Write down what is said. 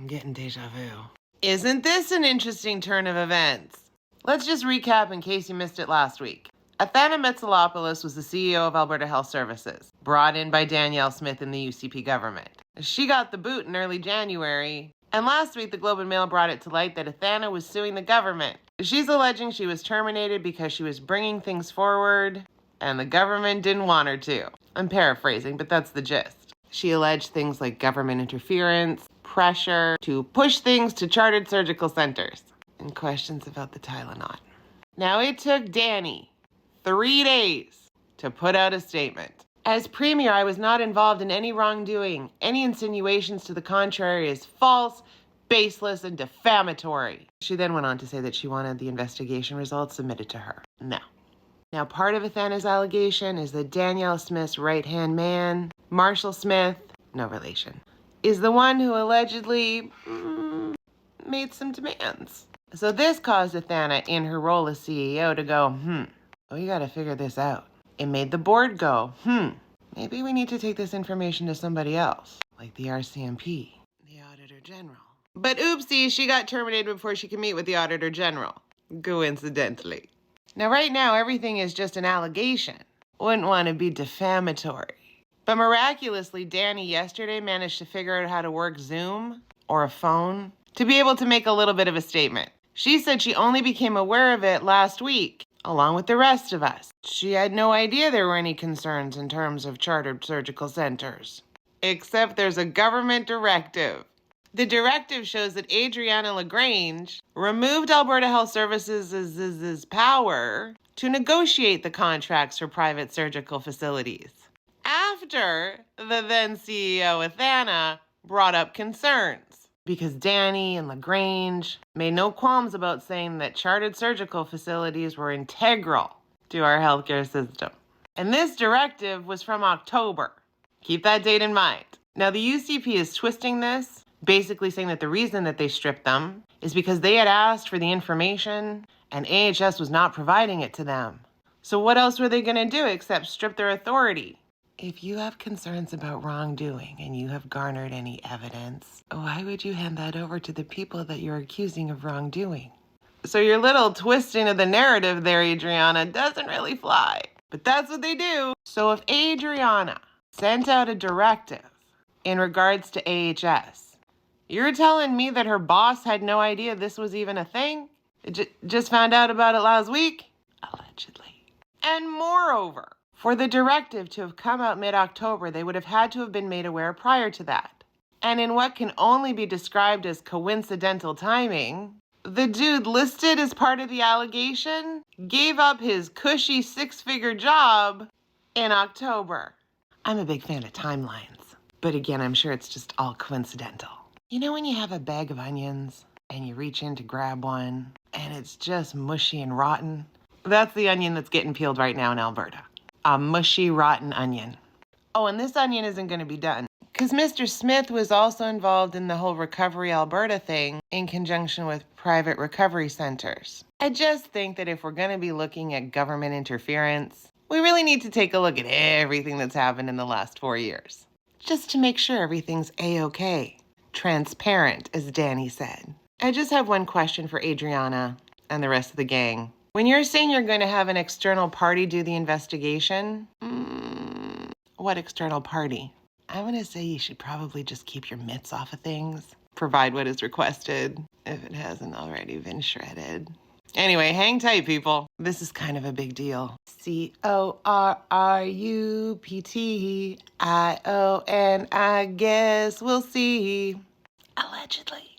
I'm getting deja vu. Isn't this an interesting turn of events? Let's just recap in case you missed it last week. Athana Metsalopoulos was the CEO of Alberta Health Services, brought in by Danielle Smith in the UCP government. She got the boot in early January, and last week the Globe and Mail brought it to light that Athana was suing the government. She's alleging she was terminated because she was bringing things forward, and the government didn't want her to. I'm paraphrasing, but that's the gist. She alleged things like government interference, pressure to push things to chartered surgical centers, and questions about the Tylenol. Now, it took Danny 3 days to put out a statement. As Premier, I was not involved in any wrongdoing. Any insinuations to the contrary is false, baseless, and defamatory. She then went on to say that she wanted the investigation results submitted to her. Now, part of Athana's allegation is that Danielle Smith's right-hand man, Marshall Smith, no relation, is the one who allegedly made some demands. So this caused Athana, in her role as CEO, to go, we gotta figure this out. It made the board go, maybe we need to take this information to somebody else, like the RCMP, the Auditor General. But oopsie, she got terminated before she could meet with the Auditor General, coincidentally. Now, right now, everything is just an allegation. Wouldn't want to be defamatory. But miraculously, Danny yesterday managed to figure out how to work Zoom or a phone to be able to make a little bit of a statement. She said she only became aware of it last week, along with the rest of us. She had no idea there were any concerns in terms of chartered surgical centers. Except there's a government directive. The directive shows that Adriana LaGrange removed Alberta Health Services' power to negotiate the contracts for private surgical facilities, after the then CEO Athana brought up concerns. Because Danny and LaGrange made no qualms about saying that chartered surgical facilities were integral to our healthcare system. And this directive was from October. Keep that date in mind. Now, the UCP is twisting this, basically saying that the reason that they stripped them is because they had asked for the information and AHS was not providing it to them. So what else were they going to do except strip their authority? If you have concerns about wrongdoing and you have garnered any evidence, why would you hand that over to the people that you're accusing of wrongdoing? So your little twisting of the narrative there, Adriana, doesn't really fly. But that's what they do. So if Adriana sent out a directive in regards to AHS, you're telling me that her boss had no idea this was even a thing? Just found out about it last week? Allegedly. And moreover, for the directive to have come out mid-October, they would have had to have been made aware prior to that. And in what can only be described as coincidental timing, the dude listed as part of the allegation gave up his cushy 6-figure job in October. I'm a big fan of timelines, but again, I'm sure it's just all coincidental. You know when you have a bag of onions and you reach in to grab one and it's just mushy and rotten? That's the onion that's getting peeled right now in Alberta. A mushy, rotten onion. Oh, and this onion isn't going to be done, because Mr. Smith was also involved in the whole Recovery Alberta thing in conjunction with private recovery centers. I just think that if we're going to be looking at government interference, we really need to take a look at everything that's happened in the last 4 years, just to make sure everything's A-okay. Transparent, as Danny said. I just have one question for Adriana and the rest of the gang. When you're saying you're going to have an external party do the investigation, what external party? I want to say you should probably just keep your mitts off of things. Provide what is requested, if it hasn't already been shredded. Anyway, hang tight, people. This is kind of a big deal. CORRUPTION, I guess we'll see. Allegedly.